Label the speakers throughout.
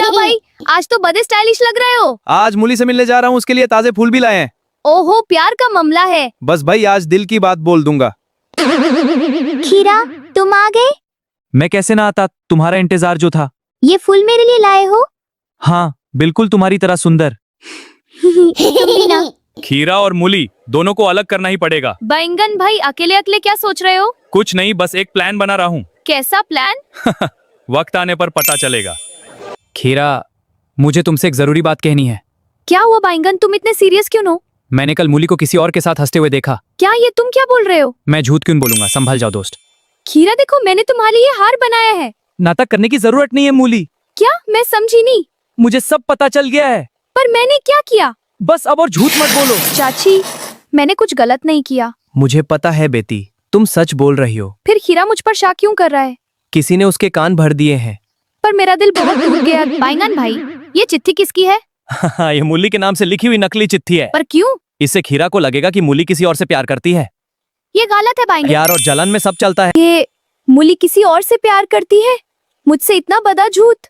Speaker 1: खीरा भाई, आज तो बड़े स्टाइलिश लग रहे हो।
Speaker 2: आज मूली से मिलने जा रहा हूँ, उसके लिए ताजे फूल भी लाए हैं।
Speaker 1: ओहो, प्यार का मामला है।
Speaker 2: बस भाई, आज दिल की बात बोल दूंगा।
Speaker 1: खीरा, तुम आ गए?
Speaker 3: मैं कैसे ना आता, तुम्हारा इंतजार जो था।
Speaker 1: ये फूल मेरे लिए लाए हो?
Speaker 3: हाँ बिल्कुल तुम्हारी तरह सुंदर।
Speaker 1: तुम भी ना।
Speaker 3: खीरा और मूली दोनों को अलग करना ही पड़ेगा।
Speaker 1: बैंगन भाई, अकेले अकेले क्या सोच रहे हो?
Speaker 3: कुछ नहीं, बस एक प्लान बना रहा हूँ।
Speaker 1: कैसा प्लान?
Speaker 3: वक्त आने पर पता चलेगा। खीरा, मुझे तुमसे एक जरूरी बात कहनी है।
Speaker 1: क्या हुआ बैंगन, तुम इतने सीरियस क्यों हो?
Speaker 3: मैंने कल मूली को किसी और के साथ हंसते हुए देखा।
Speaker 1: क्या ये तुम क्या बोल रहे हो?
Speaker 3: मैं झूठ क्यों बोलूंगा, संभल जाओ दोस्त।
Speaker 1: खीरा देखो, मैंने तुम्हारे लिए हार बनाया है।
Speaker 3: नाटक करने की जरूरत नहीं है मूली,
Speaker 1: क्या? मैं समझी नहीं।
Speaker 3: मुझे सब पता चल गया है।
Speaker 1: पर मैंने क्या किया?
Speaker 3: बस अब और झूठ मत बोलो।
Speaker 1: चाची, मैंने कुछ गलत नहीं किया।
Speaker 3: मुझे पता है बेटी, तुम सच बोल रही हो।
Speaker 1: फिर खीरा मुझ पर शक क्यों कर रहा है?
Speaker 3: किसी ने उसके कान भर दिए हैं।
Speaker 1: पर मेरा दिल बहुत टूट गया। बैंगन भाई, ये चिट्ठी किसकी है?
Speaker 3: ये मूली के नाम से लिखी हुई नकली चिट्ठी है।
Speaker 1: पर क्यों?
Speaker 3: इससे खीरा को लगेगा कि मूली किसी और से प्यार करती है।
Speaker 1: ये गलत है बैंगन।
Speaker 3: प्यार और जलन में सब चलता है।
Speaker 1: ये मूली किसी और से प्यार करती है? मुझसे इतना बड़ा झूठ।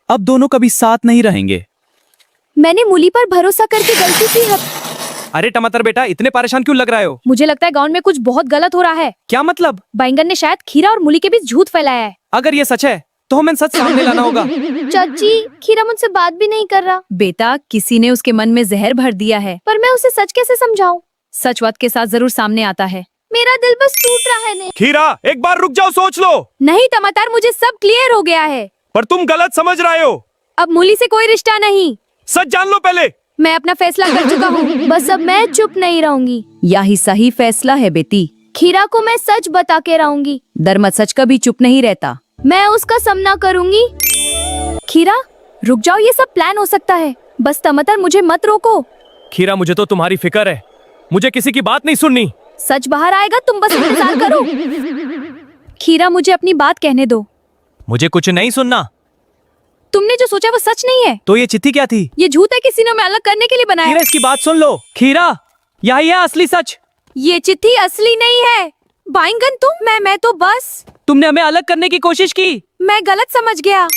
Speaker 3: अब दोनों कभी साथ नहीं रहेंगे।
Speaker 1: मैंने मूली पर भरोसा करके गलती की है।
Speaker 3: अरे टमाटर बेटा, इतने परेशान क्यों लग रहे हो?
Speaker 1: मुझे लगता है गांव में कुछ बहुत गलत हो रहा है।
Speaker 3: क्या मतलब?
Speaker 1: बैंगन ने शायद खीरा और मूली के बीच झूठ फैलाया है।
Speaker 3: अगर ये सच है तो हमें सच सामने लाना होगा।
Speaker 1: चाची, खीरा मुझसे बात भी नहीं कर रहा। बेटा, किसी ने उसके मन में जहर भर दिया है। पर मैं उसे सच कैसे समझाऊं? सच वक्त के साथ जरूर सामने आता है। मेरा दिल बस टूट रहा है।
Speaker 3: खीरा, एक बार रुक जाओ, सोच लो।
Speaker 1: नहीं टमाटर, मुझे सब क्लियर हो गया है।
Speaker 3: पर तुम गलत समझ रहे हो।
Speaker 1: अब मूली से कोई रिश्ता नहीं।
Speaker 3: सच जान लो पहले।
Speaker 1: मैं अपना फैसला कर चुका हूँ। बस अब मैं चुप नहीं रहूंगी।
Speaker 4: यही सही फैसला है बेटी।
Speaker 1: खीरा को मैं सच बता के रहूंगी।
Speaker 4: दरमत सच कभी चुप नहीं रहता।
Speaker 1: मैं उसका सामना करूंगी। खीरा, रुक जाओ, ये सब प्लान हो सकता है। बस टमाटर, मुझे मत रोको।
Speaker 3: खीरा, मुझे तो तुम्हारी फिक्र है। मुझे किसी की बात नहीं सुननी।
Speaker 1: सच बाहर आएगा, तुम बस इंतजार करो। खीरा, मुझे अपनी बात कहने दो।
Speaker 3: मुझे कुछ नहीं सुनना।
Speaker 1: तुमने जो सोचा वो सच नहीं है।
Speaker 3: तो ये चिट्ठी क्या थी?
Speaker 1: ये झूठ है, किसी ने हमें अलग करने के लिए बनाया।
Speaker 3: खीरा, इसकी बात सुन लो। खीरा, यही है असली सच।
Speaker 1: ये चिट्ठी असली नहीं है। बैंगन, तुम मैं तो बस।
Speaker 3: तुमने हमें अलग करने की कोशिश की।
Speaker 1: मैं गलत समझ गया।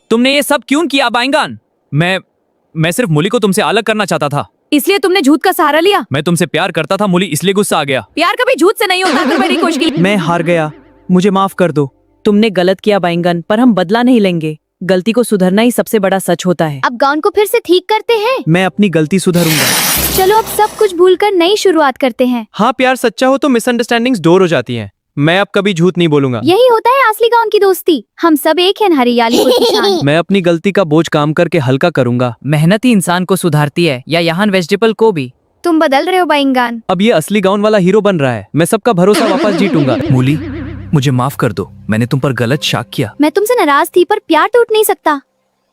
Speaker 3: तुमने ये सब क्यों किया बैंगन? मैं सिर्फ मूली को तुमसे अलग करना चाहता था।
Speaker 1: इसलिए तुमने झूठ का सहारा लिया।
Speaker 3: मैं तुमसे प्यार करता था मूली, इसलिए गुस्सा आ गया।
Speaker 1: प्यार कभी झूठ से नहीं होता। अगर मेरी कोशिश की।
Speaker 3: मैं हार गया, मुझे माफ कर दो।
Speaker 4: तुमने गलत किया बैंगन, पर हम बदला नहीं लेंगे। गलती को सुधरना ही सबसे बड़ा सच होता है।
Speaker 1: अब गाउन को फिर से ठीक करते हैं।
Speaker 3: मैं अपनी गलती सुधारूंगा।
Speaker 1: चलो अब सब कुछ भूलकर नई शुरुआत करते हैं।
Speaker 2: हाँ, प्यार सच्चा हो तो मिसअंडरस्टैंडिंग्स दूर हो जाती हैं। मैं अब कभी झूठ नहीं बोलूंगा।
Speaker 1: यही होता है असली गाउन की दोस्ती। हम सब एक हैं हरियाली की शान।
Speaker 3: मैं अपनी गलती का बोझ काम करके हल्का करूंगा। मेहनत ही इंसान को सुधारती है, या यहाँ वेजिटेबल को भी।
Speaker 1: तुम बदल रहे हो बैंगन।
Speaker 3: अब ये असली गाउन वाला हीरो बन रहा है। मैं सबका भरोसा वापस जीतूंगा। मूली, मुझे माफ कर दो। मैंने तुम पर गलत शक किया।
Speaker 1: मैं तुमसे नाराज थी, पर प्यार टूट नहीं सकता।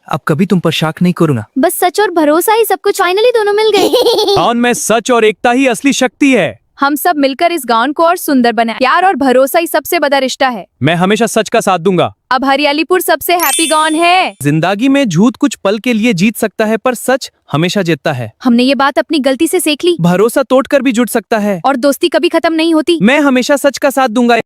Speaker 3: अब कभी तुम पर शक नहीं करूंगा।
Speaker 1: बस सच और भरोसा ही सब कुछ। फाइनली दोनों मिल गए।
Speaker 3: गाउन में सच और एकता ही असली शक्ति है।
Speaker 1: हम सब मिलकर इस गाउन को और सुंदर बनाए। प्यार और भरोसा ही सबसे बड़ा रिश्ता है।
Speaker 3: मैं हमेशा सच का साथ दूंगा।
Speaker 1: अब हरियालीपुर सबसे हैप्पी गाउन है।
Speaker 3: जिंदगी में झूठ कुछ पल के लिए जीत सकता है, पर सच हमेशा जीतता है।
Speaker 1: हमने ये बात अपनी गलती से सीख ली।
Speaker 3: भरोसा तोड़कर भी जुट सकता है,
Speaker 1: और दोस्ती कभी खत्म नहीं होती।
Speaker 3: मैं हमेशा सच का साथ दूंगा।